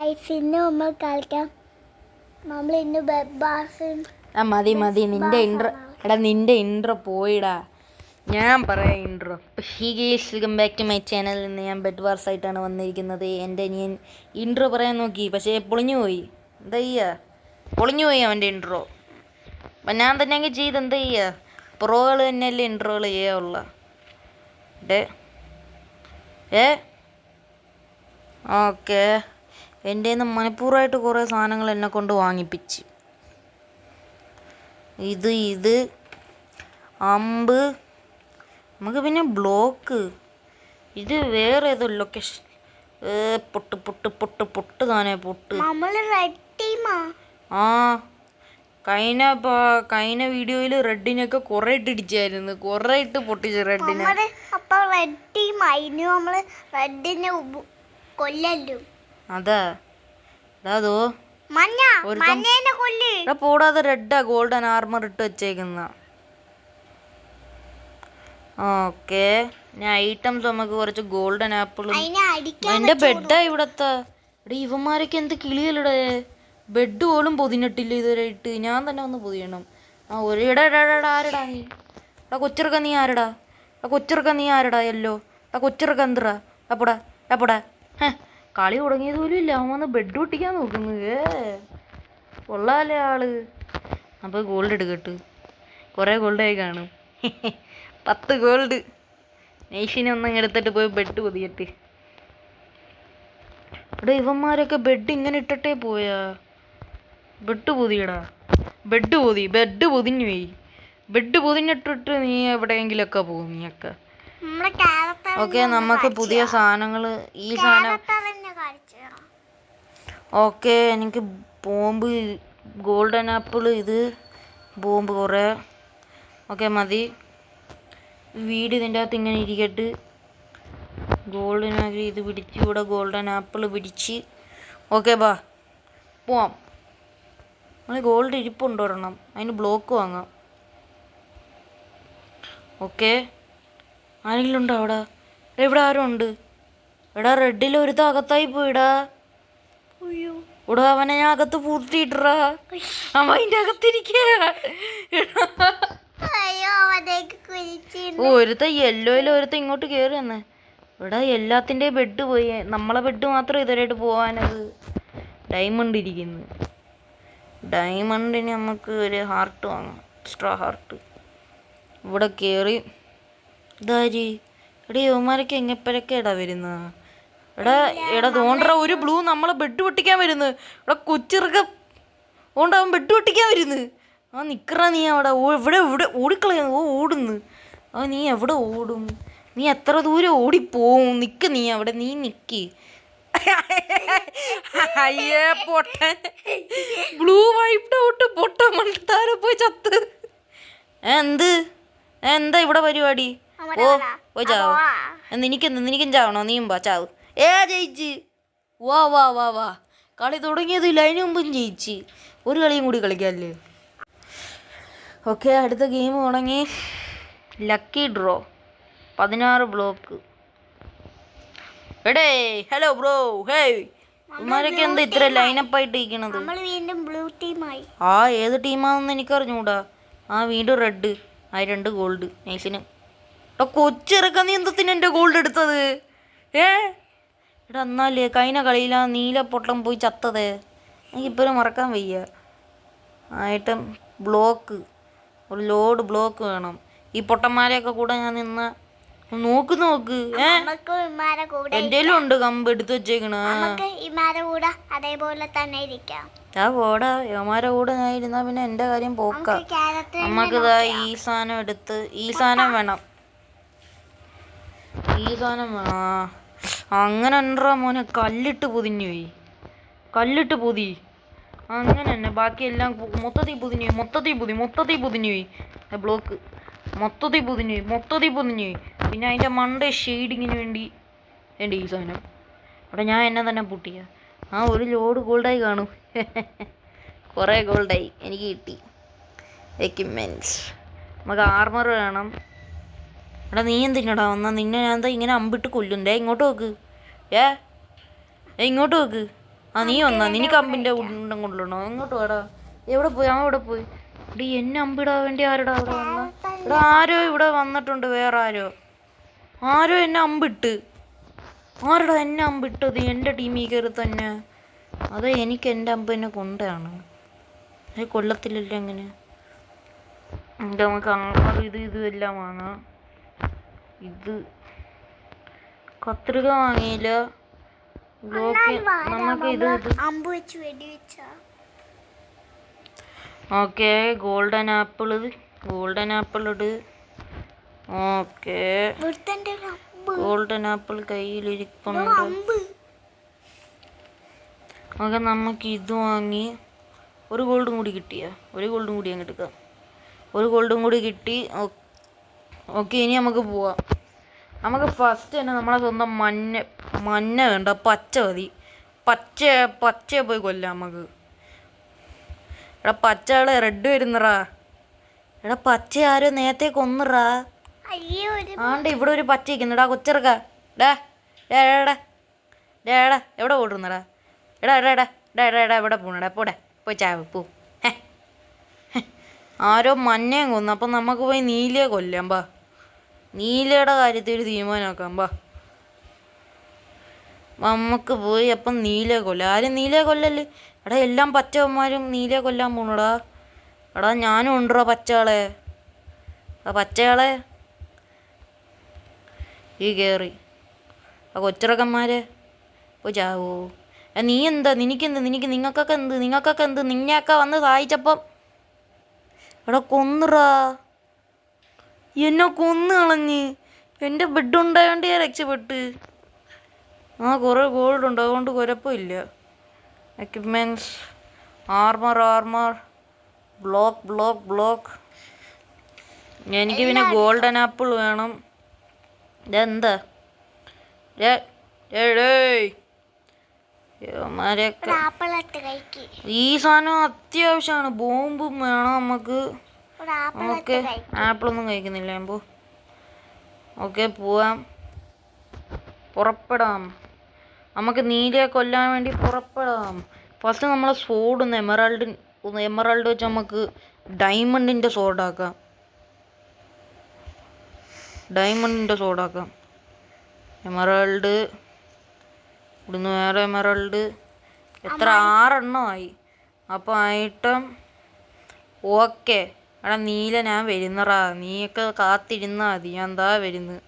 നമ്മൾ കളിക്കാം. നമ്മൾ ഇന്ന് മതി നിന്റെ ഇൻട്രോ. എടാ നിന്റെ ഇൻട്രോ പോയിടാ. ഞാൻ പറയാം intro. Welcome back to my channel. ഇന്ന് ഞാൻ ബെഡ് വാർസ് ആയിട്ടാണ് വന്നിരിക്കുന്നത്. എൻ്റെ അനിയൻ ഇൻട്രോ പറയാൻ നോക്കി, പക്ഷേ പൊളിഞ്ഞു പോയി. എന്താ ചെയ്യുക, പൊളിഞ്ഞു പോയി അവൻ്റെ ഇൻട്രോ. അപ്പം ഞാൻ തന്നെ അങ്ങ് ചെയ്ത് എന്താ ചെയ്യുക. പ്രോകൾ തന്നെയല്ലേ ഇൻട്രോകൾ ചെയ്യാനുള്ള. ഓക്കെ, എൻ്റെ നിന്ന് മനഃപൂർവ്വമായിട്ട് കുറേ സാധനങ്ങൾ എന്നെ കൊണ്ട് വാങ്ങിപ്പിച്ച്. ഇത് അമ്പ്, നമുക്ക് പിന്നെ ബ്ലോക്ക്, ഇത് വേറെ ഏതോ ലൊക്കേഷൻ. പൊട്ട് താനേ പൊട്ട്. ആ കഴിഞ്ഞ വീഡിയോയിൽ റെഡിനൊക്കെ കുറേ ഇട്ട് ഇടിച്ചായിരുന്നു, കുറേ ഇട്ട് പൊട്ടിച്ചു റെഡിനെ. അതാ അതോ പോടാതെ റെഡാ ഗോൾഡൻ ആർമർ ഇട്ട് വെച്ചേക്കുന്ന. ഓക്കെ, ഞാൻ ഐറ്റംസ് നമുക്ക് കുറച്ച് ഗോൾഡൻ ആപ്പിളും. എന്റെ ബെഡാ ഇവിടത്തെ. ഇവിടെ ഇവന്മാരൊക്കെ എന്ത് കിളിയല്ലടേ, ബെഡ് പോലും പൊതിഞ്ഞിട്ടില്ല ഇതുവരെയായിട്ട്. ഞാൻ തന്നെ ഒന്ന് പൊതിയണം. ആരടാ നീ? കൊച്ചിറക്ക നീ ആരടാ? നീ ആരടാ? യെല്ലോ കൊച്ചിറക്ക എന്തിറാ? എപ്പോടാ കളി തുടങ്ങിയത് പോലും ഇല്ല, അവൻ വന്ന് ബെഡ് പൊട്ടിക്കാൻ നോക്കുന്നു. കൊള്ളാല്ലേ ആള്. അപ്പോൾ ഗോൾഡ് എടുക്കട്ട്, കുറേ ഗോൾഡായി കാണും. 10 ഗോൾഡ്. നെയ്ഷിനെ ഒന്നും എടുത്തിട്ട് പോയി ബെഡ് പൊതിയട്ട്. ഇവിടെ ഇവന്മാരൊക്കെ ബെഡ് ഇങ്ങനെ ഇട്ടിട്ടേ പോയാ. ബെഡ് പൊതിയടാ, ബെഡ് പൊതിഞ്ഞു പോയി. ബെഡ് പൊതിഞ്ഞിട്ടിട്ട് നീ എവിടെയെങ്കിലൊക്കെ പോകും നീയൊക്കെ. ഓക്കെ, നമുക്ക് പുതിയ സാധനങ്ങൾ. ഈ സാധനം ഓക്കെ, എനിക്ക് ബോംബ്, ഗോൾഡൻ ആപ്പിൾ, ഇത് ബോംബ് കുറേ. ഓക്കെ മതി. വീട് ഇതിൻ്റെ അകത്ത് ഇങ്ങനെ ഇരിക്കട്ട്. ഗോൾഡൻ ആപ്പിൾ ഇത് പിടിച്ച്, ഇവിടെ ഗോൾഡൻ ആപ്പിൾ പിടിച്ച്. ഓക്കെ ബാ പോവാം. നമ്മൾ ഗോൾഡ് ഇരിപ്പുണ്ട് ഒരെണ്ണം, അതിന് ബ്ലോക്ക് വാങ്ങാം. ഓക്കെ, ആരെങ്കിലും ഉണ്ടോ അവിടെ? ഇവിടെ ആരും ഉണ്ട്. എടാ റെഡിൽ ഒരുത്ത അകത്തായി പോയിടാ. ഇവിടെ അവനെ ഞാൻ അകത്ത് പൂട്ടിയിട്ടാ, അവൻ അതിൻ്റെ അകത്തിരിക്ക. ഒരുത്ത യെല്ലോയിൽ ഒരുത്ത ഇങ്ങോട്ട് കയറി വന്ന്. ഇവിടെ എല്ലാത്തിൻ്റെ ബെഡ് പോയി, നമ്മളെ ബെഡ് മാത്രം ഇതുവരെയായിട്ട് പോകാനത്. ഡയമണ്ട് ഇരിക്കുന്നു. ഡയമണ്ടിന് നമുക്ക് ഒരു ഹാർട്ട് വാങ്ങാം, എക്സ്ട്രാ ഹാർട്ട്. ഇവിടെ കയറി. ഇതാര്? എടാ യുവമാരൊക്കെ എങ്ങപ്പരൊക്കെ ഇടാ വരുന്ന. എടാ തോണ്ടറ ഒരു ബ്ലൂ നമ്മളെ ബെഡ് പൊട്ടിക്കാൻ വരുന്നു. ഇവിടെ കൊച്ചിറക്ക ഓണ്ടാവൻ ബെഡ് പൊട്ടിക്കാൻ വരുന്നു. ആ നിക്കറ നീ അവിടെ. ഇവിടെ ഓടിക്കളയുന്നു. ഓടുന്നു. നീ എവിടെ ഓടും? നീ എത്ര ദൂരം ഓടിപ്പോവും? നിക്ക് നീ അവിടെ, നീ നിക്ക്. അയ്യേ പൊട്ടൻ, ബ്ലൂ വൈപ്ഡ് ഔട്ട്. പൊട്ടൻ മണ്ടാരെ പോയി ചത്ത്. എന്താ ഇവിടെ പരിപാടി? പോയി ചാവ്. നിനക്കും ചാവണോ? നീയും വാ ചാവ്. ജയിച്ച്. വാ കളി തുടങ്ങിയതില്ല, അതിന് മുമ്പും ജയിച്ച്. ഒരു കളിയും കൂടി കളിക്കാമല്ലേ? ഓക്കെ, അടുത്ത ഗെയിം തുടങ്ങി. Lucky draw 16 block. എടേ ഹലോ ബ്രോ. ഇവന്മാരൊക്കെ എന്താ ഇത്ര ലൈനപ്പായിട്ട് ഇരിക്കണത്? ഏത് ടീമാണെന്ന് എനിക്കറിഞ്ഞൂടാ. വീണ്ടും റെഡ്. 2 ഗോൾഡ് നൈസിന്. കൊച്ചിറക്ക നീ എന്തത്തിന് എൻ്റെ ഗോൾഡ് എടുത്തത്? എടാ എന്നാലേ കഴിഞ്ഞ കളിയിലാ നീല പൊട്ടം പോയി ചത്തത്. എനിക്കിപ്പോഴും മറക്കാൻ വയ്യ. ആയിട്ട് ബ്ലോക്ക്, ഒരു ലോഡ് ബ്ലോക്ക് വേണം. ഈ പൊട്ടന്മാരെയൊക്കെ കൂടെ ഞാൻ നിന്ന് നോക്ക്. എന്തേലും ഉണ്ട് കമ്പ് എടുത്ത് വെച്ചേക്കണ. പോടാ, യമാരെ കൂടെ ഞാൻ ഇരുന്നാ പിന്നെ എൻ്റെ കാര്യം പോക്ക. നമുക്കിതാ ഈ സാധനം എടുത്ത്, ഈ സാധനം വേണം. അങ്ങനെ ഉണ്ടാ മോനെ. കല്ലിട്ട് പൊതിഞ്ഞു പോയി. അങ്ങനെ തന്നെ ബാക്കിയെല്ലാം മൊത്തത്തിൽ പൊതിഞ്ഞു പോയി. ബ്ലോക്ക് മൊത്തത്തിൽ പൊതിഞ്ഞു പോയി. പിന്നെ അതിൻ്റെ മണ്ട ഷെയ്ഡിങ്ങിന് വേണ്ടി എൻ്റെ ഈ സാധനം അവിടെ ഞാൻ എന്നെ തന്നെ പൊട്ടിയ. ഒരു ലോഡ് ഗോൾഡായി കാണും. കുറേ ഗോൾഡായി എനിക്ക് കിട്ടി. എക്യുപ്മെൻറ്റ്സ്. നമുക്ക് ആർമർ വേണം. എടാ നീ എന്തിനടാ വന്നാ? നിന്നെ ഞാൻ എന്താ ഇങ്ങനെ അമ്പിട്ട് കൊല്ലുണ്ടേ? ഇങ്ങോട്ട് നോക്ക്. ഇങ്ങോട്ട് നോക്ക്. ആ നീ വന്നാ നിനക്ക് അമ്പിന്റെ ഉണ്ടം കൊണ്ടുവരണോ? എങ്ങോട്ട് വേടാ? എവിടെ പോയി? അവൻ എവിടെ പോയി? എടീ എന്നെ അമ്പിടാൻ വേണ്ടി ആരോടാ അവിടെ വന്ന? ഇവിടെ ആരോ ഇവിടെ വന്നിട്ടുണ്ട്, വേറെ ആരോ എന്നെ അമ്പിട്ട്. ആരോടാ എന്നെ അമ്പിട്ടത്? എൻ്റെ ടീമിൽ കയറി തന്നെ. അത് എനിക്ക് എൻ്റെ അമ്പ് എന്നെ കൊണ്ടാണ്. അത് കൊല്ലത്തില്ലല്ലോ എങ്ങനെ. എന്താ നമുക്ക് അങ്ങനെ ഇത് എല്ലാം വാങ്ങാം. ഇത് കത്രിക വാങ്ങിയില്ല. നമുക്ക് ഇത് ഓക്കെ. ഗോൾഡൻ ആപ്പിൾ ഇട്. ഓക്കെ, ഗോൾഡൻ ആപ്പിൾ കയ്യിലിരിക്കുന്നുണ്ട്. ഓക്കെ, നമുക്ക് ഇത് വാങ്ങി. ഒരു ഗോൾഡും കൂടി കിട്ടിയ? ഒരു ഗോൾഡും കൂടി അങ്ങ് എടുക്കാം. ഒരു ഗോൾഡും കൂടി കിട്ടി. ഓക്കെ, ഇനി നമുക്ക് പോവാം. നമുക്ക് ഫസ്റ്റ് തന്നെ നമ്മളെ സ്വന്തം മഞ്ഞ വേണ്ട, പച്ച മതി. പച്ച പോയി കൊല്ലാം നമുക്ക്. എടാ പച്ചകളെ റെഡ് വരുന്നറാ. എടാ പച്ച ആരോ നേരത്തെ കൊന്നറാ. ആണ്ട് ഇവിടെ ഒരു പച്ച ഇരിക്കുന്നുടാ കൊച്ചിറക്ക. എവിടെ ഓടുന്നടാ? എടാ എവിടെ പോണടാ? പോടെ പോയി ചാവ് പോ. ആരോ മഞ്ഞയും കൊന്നു. അപ്പം നമുക്ക് പോയി നീലയെ കൊല്ലാം. ബാ, നീലയുടെ കാര്യത്തിൽ ഒരു തീരുമാനമാക്കാം. ബാ, നമുക്ക് പോയി അപ്പം നീലയെ കൊല്ലാം. ആരും നീലയെ കൊല്ലല്ലേ? എടാ എല്ലാം പച്ചവന്മാരും നീലയെ കൊല്ലാൻ പോണടാ. എടാ ഞാനും ഉണ്ടോ പച്ചകളെ? ഈ കയറി ആ കൊച്ചിറക്കന്മാരെ പോയി ചാവോ? നീ എന്താ? നിങ്ങൾക്കൊക്കെ എന്ത്? നിന്നെയൊക്കെ വന്ന് സഹായിച്ചപ്പം എടാ കൊന്നുറാ. എന്നെ കൊന്നു കളഞ്ഞ്. എൻ്റെ ബെഡ് ഉണ്ടായോണ്ട് ഞാൻ രക്ഷപ്പെട്ട്. ആ കുറേ ഗോൾഡ് ഉണ്ട്, അതുകൊണ്ട് കുഴപ്പമില്ല. Equipments, armour, block. എനിക്ക് പിന്നെ ഗോൾഡൻ ആപ്പിൾ വേണം. ഇതെന്താ? ഈ സാധനം അത്യാവശ്യമാണ്. ബോംബും വേണം നമുക്ക്. ഓക്കെ, ആപ്പിളൊന്നും കഴിക്കുന്നില്ല ഞാൻ. ഓക്കെ, പോവാം. പുറപ്പെടാം. നമുക്ക് നീലയെ കൊല്ലാൻ വേണ്ടി പുറപ്പെടാം. ഫസ്റ്റ് നമ്മളെ സോഡ് എമറാൾഡ് വെച്ച് നമുക്ക് ഡയമണ്ടിൻ്റെ സോഡാക്കാം. എമറാൾഡ് ഇവിടുന്ന് വേറെ എമറാൾഡ്. എത്ര? 6 എണ്ണമായി. അപ്പോൾ ഐറ്റം ഓക്കെ. എടാ നീല ഞാൻ വരുന്നറാ. നീയൊക്കെ കാത്തിരുന്നാ മതി. ഞാൻ എന്താ വരുന്നത്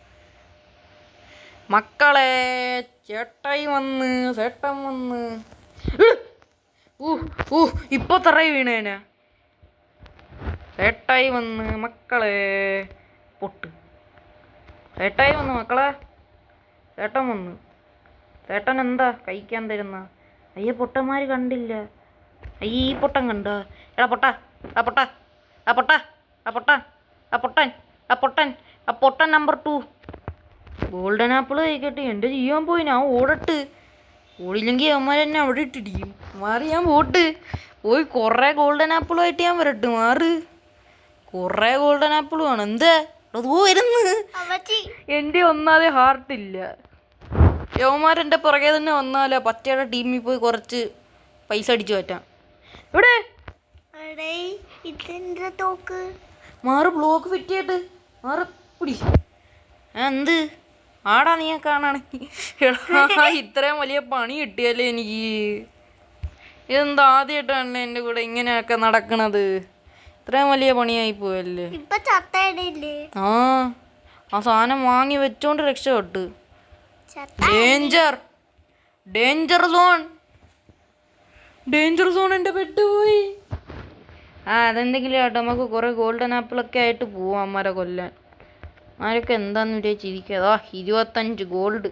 മക്കളെ. ചേട്ടൻ വന്ന് ഇപ്പൊ തറയി വീണേനാ. ചേട്ടായി വന്ന് മക്കളെ. പൊട്ട്. ചേട്ടായി വന്ന് മക്കളെ. ചേട്ടൻ വന്ന്. ചേട്ടൻ എന്താ കഴിക്കാൻ തരുന്ന? അയ്യ പൊട്ടന്മാര് കണ്ടില്ല. അയ്യ ഈ പൊട്ടൻ കണ്ട? എടാ പൊട്ടൻ നമ്പർ 2. ഗോൾഡൻ ആപ്പിൾ കഴിക്കട്ടെ. എൻ്റെ ജീവൻ പോയി. ഞാൻ ഓടട്ട്. ഓടില്ലെങ്കിൽ അവന്മാരെന്നെ അവിടെ ഇട്ടിടിക്കും. മാറി ഞാൻ പോയി കുറേ ഗോൾഡൻ ആപ്പിളുമായിട്ട് ഞാൻ വരട്ടെ. മാറ്. കുറേ ഗോൾഡൻ ആപ്പിൾ വേണം. എന്താ വരുന്നു? എൻ്റെ ഒന്നാതെ ഹാർട്ടില്ല. യവന്മാരെൻ്റെ പുറകെ തന്നെ വന്നാലോ പച്ചയുടെ ടീമിൽ പോയി കുറച്ച് പൈസ അടിച്ചു പറ്റാം. ഇവിടെ മാറ്. ബ്ലോക്ക് ഫിറ്റ് ചെയ്തിട്ട് മാറ്. പിടി. എന്ത് ആടാ നീ കാണാണെങ്കിൽ? ഇത്രയും വലിയ പണി കിട്ടിയല്ലേ എനിക്ക്. ഇതെന്താ ആദ്യമായിട്ടാണ് എൻ്റെ കൂടെ ഇങ്ങനെയൊക്കെ നടക്കണത്. ഇത്രയും വലിയ പണിയായി പോയല്ലേ. ആ സാധനം വാങ്ങി വെച്ചോണ്ട് രക്ഷപ്പെട്ട്. Danger zone. എൻ്റെ പെട്ട് പോയി. അതെന്തെങ്കിലും ആട്ടെ. നമുക്ക് കുറെ ഗോൾഡൻ ആപ്പിളൊക്കെ ആയിട്ട് പോവാം അമ്മരെ കൊല്ലാൻ. ആരൊക്കെ എന്താന്ന് വിചാരിച്ചിരിക്കുക. 25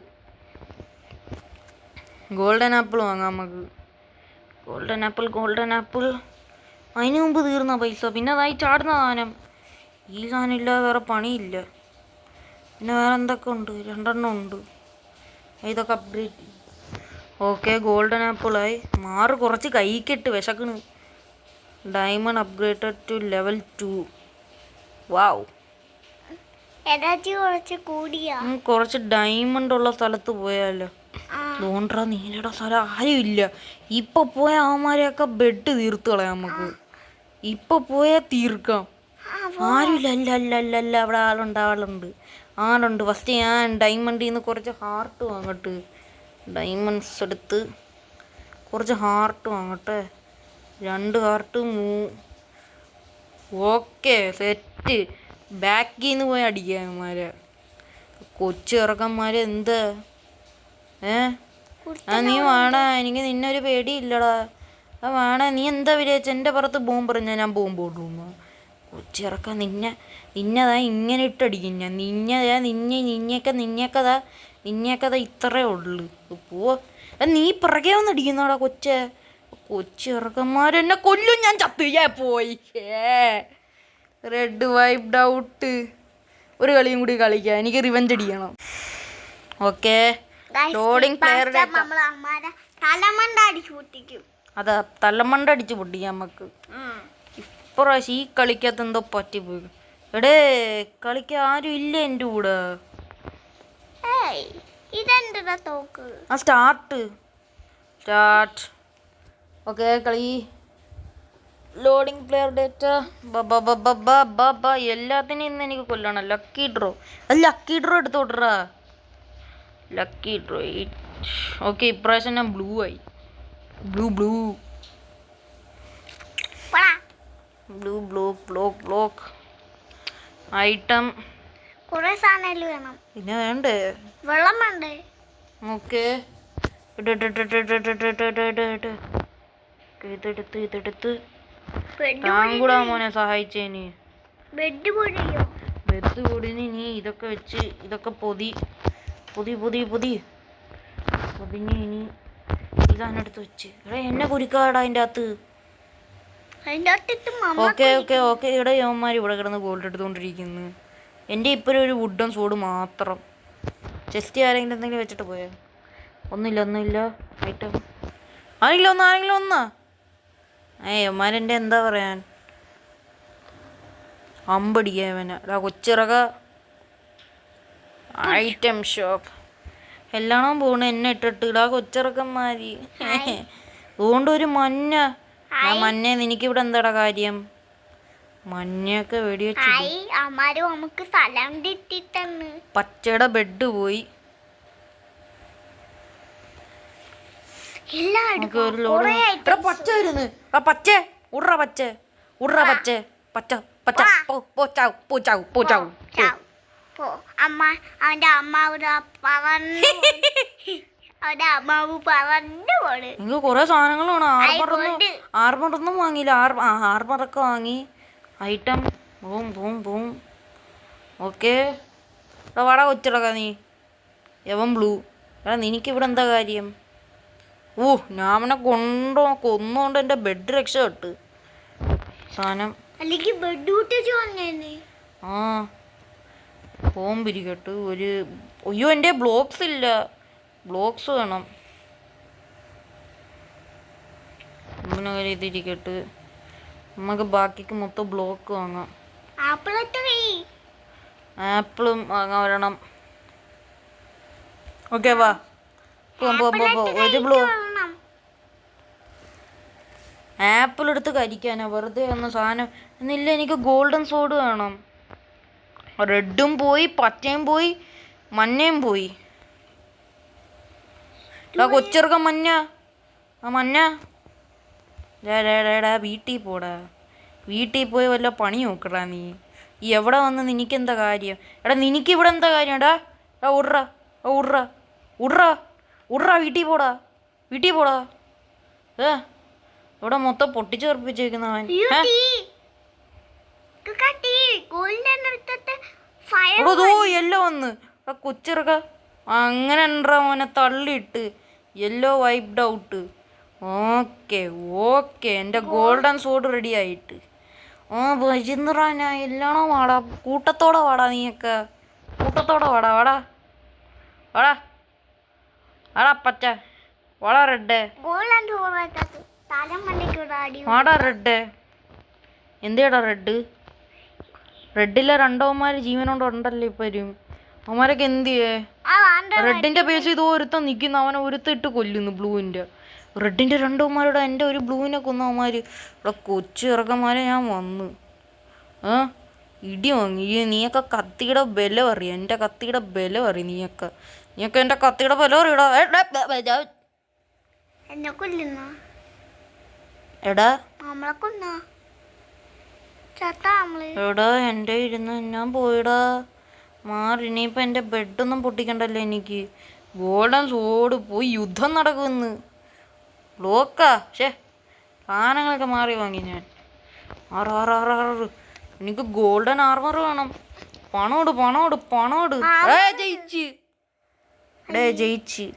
ഗോൾഡൻ ആപ്പിൾ വാങ്ങാം നമുക്ക്. ഗോൾഡൻ ആപ്പിൾ അതിന് മുമ്പ് തീർന്ന പൈസ. പിന്നെ അതായി ചാടുന്ന സാധനം. ഈ സാധനം ഇല്ലാതെ വേറെ പണിയില്ല. പിന്നെ വേറെ എന്തൊക്കെ ഉണ്ട്? 2 എണ്ണം ഉണ്ട്. ഇതൊക്കെ അപ്ഗ്രേഡ്. ഓക്കെ, ഗോൾഡൻ ആപ്പിളായി. മാറ്. കുറച്ച് കൈക്കിട്ട് വിശക്കണ്. Diamond upgraded to level 2. Wow. കുറച്ച് ഡയമണ്ട് ഉള്ള സ്ഥലത്ത് പോയാലോ. ലോണ്ട്ര നീലയുടെ സ്ഥലം ആരും ഇല്ല. ഇപ്പൊ പോയ അവന്മാരെയൊക്കെ ബെഡ് തീർത്ത് കളയാം നമുക്ക്. ഇപ്പൊ പോയാ തീർക്കാം. ആരുമില്ല. അല്ല അല്ല അല്ല അല്ല അവിടെ ആളുണ്ട്. ഫസ്റ്റ് ഞാൻ ഡയമണ്ടിൽ നിന്ന് കുറച്ച് ഹാർട്ട് വാങ്ങട്ടെ. ഡയമണ്ട്സ് എടുത്ത് കുറച്ച് ഹാർട്ട് വാങ്ങട്ടെ. 2 heart okay set. ബാക്കിൽ നിന്ന് പോയി അടിക്കാം അവന്മാരെ. കൊച്ചു ഇറക്കന്മാരെ എന്താ നീ വേണ എനിക്ക് നിന്നൊരു പേടിയില്ലടാ. വേണ നീ എന്താ വിചാരിച്ച എൻ്റെ പുറത്ത് ബോംബ് ഞാൻ ബോംബ് കൊണ്ടുപോകുന്നു. കൊച്ചിറക്കം നിന്നതാ ഇങ്ങനെ ഇട്ടടിക്കും ഞാൻ. നിന്നേക്കതാ ഇത്രേ ഉള്ളു. പോ നീ പിറകെ വന്ന് അടിക്കുന്നോടാ കൊച്ചിറക്കന്മാരെന്നെ കൊല്ലും. ഞാൻ ചത്തു പോയി. Red wiped out. ഒരു കളിയും കൂടി കളിക്കാം. എനിക്ക് റിവെഞ്ച് അടിക്കണം. ഓക്കെ ലോഡിങ് പ്ലെയറുടെ അതാ തലമണ്ട അടിച്ച് പൊട്ടിക്കാം നമുക്ക്. ഇപ്രാവശ്യം ഈ കളിക്കകത്ത് എന്തോ പറ്റിപ്പോയി. എടേ കളിക്കാൻ ആരും ഇല്ല എൻ്റെ കൂടെ. സ്റ്റാർട്ട്. ഓക്കെ കളി. ലോഡിങ് പ്ലെയർ ഡേറ്റ എല്ലാത്തിനും ഇന്ന് എനിക്ക് കൊല്ലണം. ലക്കി ഡ്രോ എടുത്തോട്രാ. Lucky draw. ഓക്കെ ഇപ്രാവശ്യം ഞാൻ ബ്ലൂ ആയി. ബ്ലോക്ക് ഐറ്റം കുറെ സാധനങ്ങൾ വേണം. പിന്നെ വേണ്ടേ വെള്ളം വേണ്ടേ? ഓക്കെ ഇതെടുത്ത് താങ്കൂടാ മോനെ സഹായിച്ചേന്. ബെഡ് പൊടിന് നീ ഇതൊക്കെ വെച്ച് ഇതൊക്കെ പൊതിഞ്ഞ് ഇനി ഇതാണെടുത്ത് വെച്ച് എന്നെ കുരിക്കാടാ അതിൻ്റെ അകത്ത്. ഓക്കെ ഇവിടെ യോന്മാർ ഇവിടെ കിടന്ന് ഗോൾഡ് എടുത്തുകൊണ്ടിരിക്കുന്നു. എൻ്റെ ഇപ്പോഴും ഒരു വുഡൻ സോഡ് മാത്രം. ചെസ്റ്റ് ആരെങ്കിലും എന്തെങ്കിലും വെച്ചിട്ട് പോയോ? ഒന്നുമില്ല ഐറ്റം ആരെങ്കിലും ഒന്നാ യോന്മാരെൻ്റെ എന്താ പറയാൻ അമ്പടിക്കാവന. കൊച്ചിറക ഐറ്റം ഷോപ്പ് എല്ലാണോ പോണ എന്നെ ഇട്ടിട്ട് കൊച്ചിറക്കന്മാര്. അതുകൊണ്ട് ഒരു മഞ്ഞ നിനക്കിവിടെ എന്താടാ കാര്യം? മഞ്ഞൊക്കെ വെടിവെച്ച് പച്ചയുടെ ബെഡ് പോയി. പച്ച വരുന്നു. പച്ച എനിക്ക് കൊറേ സാധനങ്ങൾ വേണം. ആർമറൊന്നും വാങ്ങിയില്ല. ആർമറൊക്കെ വാങ്ങി. Item boom. ഓക്കെ വാടാ കൊച്ചിടക്ക നീ. യവൻ ബ്ലൂ. നിനക്കിവിടെ എന്താ കാര്യം? ഞാൻ അവനെ കൊന്നുകൊണ്ട് എൻ്റെ ബെഡ് രക്ഷപ്പെട്ട് സാധനം. ബോംബിരിക്കട്ട് അയ്യോ എൻ്റെ ബ്ലോക്സ് ഇല്ല. ബ്ലോക്സ് വേണം. ഇതിരിക്കട്ട് നമുക്ക് ബാക്കിക്ക് മൊത്തം ബ്ലോക്ക് വാങ്ങാം. ആപ്പിളും വാങ്ങാൻ വരണം. ഓക്കെ വാ ഒരു ആപ്പിൾ എടുത്ത് കരിക്കാനാ വെറുതെ ഒന്ന് സാധനം എന്നില്ല. എനിക്ക് ഗോൾഡൻ സോഡ് വേണം. റെഡും പോയി, പച്ചയും പോയി, മഞ്ഞയും പോയി. കൊച്ചിറക്കം മഞ്ഞ വീട്ടിൽ പോയി വല്ല പണി നോക്കടാ നീ. എവിടെ വന്ന് നിനക്കെന്താ കാര്യം? നിനക്കിവിടെ എന്താ കാര്യം? ഉട്രാ വീട്ടിൽ പോടാ. ഇവിടെ മൊത്തം പൊട്ടിച്ച് തെറിപ്പിച്ചേക്കുന്നവൻ. യെല്ലോ വന്ന് കൊച്ചിറക്ക അങ്ങനെ ഉണ്ടാ മോനെ തള്ളിയിട്ട് യെല്ലോ വൈപ്ഡ് ഔട്ട്. ഓക്കെ എൻ്റെ ഗോൾഡൻ സോഡ് റെഡി ആയിട്ട്. വരുന്നറാ ഞാൻ എല്ലാണോ വാടാ. കൂട്ടത്തോടെ വാടാ. നീയൊക്കെ കൂട്ടത്തോടെ വാടാ പച്ച വാടാ. റെഡ് വാടാ. റെഡ് എന്തേടാ റെഡിലെ 2 ജീവനോണ്ട് ഉണ്ടല്ലോ ഇപ്പരും. അവന്മാരൊക്കെ എന്ത് ചെയ്യേ? റെഡിന്റെ പേസ് ഇത് ഒരുത്തൻ നിൽക്കുന്നു, അവനെ ഒരുത്തിട്ട് കൊല്ലുന്നു ബ്ലൂവിന്റെ. റെഡിന്റെ രണ്ടുമാരുടെ എൻ്റെ ഒരു ബ്ലൂവിനെ കൊന്നവന്മാര്. ഇവിടെ കൊച്ചു ഇറക്കന്മാരെ ഞാൻ വന്നു ഇടി വാങ്ങി. നീയൊക്കെ കത്തിയുടെ ബലം അറിയാം, എൻ്റെ കത്തിയുടെ ബലം അറിയും. നീയൊക്കെ എൻ്റെ കത്തിയുടെ ബലം അറിയടാ. എന്നെ കൊല്ലുന്ന എടാ നമ്മളെ കൊന്ന ചത്ത നമ്മള്. എടാ എൻ്റെ ഇരുന്ന് ഞാൻ പോയിടാ മാറി. ഇനിയിപ്പോൾ എൻ്റെ ബെഡൊന്നും പൊട്ടിക്കണ്ടല്ലോ എനിക്ക്. ഗോൾഡൻ സോഡ് പോയി യുദ്ധം നടക്കുമെന്ന് ബ്ലോക്കാ. സാധനങ്ങളൊക്കെ മാറി വാങ്ങി ഞാൻ. ആറ് എനിക്ക് ഗോൾഡൻ ആർമർ വേണം. പണോട് ജയിച്ച്.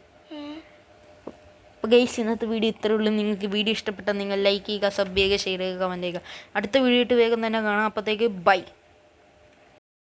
അപ്പോൾ ഗൈസ്, ഇന്നത്തെ വീഡിയോ ഇത്രയേ ഉള്ളൂ. നിങ്ങൾക്ക് വീഡിയോ ഇഷ്ടപ്പെട്ടാൽ നിങ്ങൾ ലൈക്ക് ചെയ്യുക, സബ് ചെയ്യുക, ഷെയർ ചെയ്യുക, കമൻറ്റ് ചെയ്യുക. അടുത്ത വീഡിയോ ഇട്ട് വേഗം തന്നെ കാണാം. അപ്പോഴത്തേക്ക് ബൈ.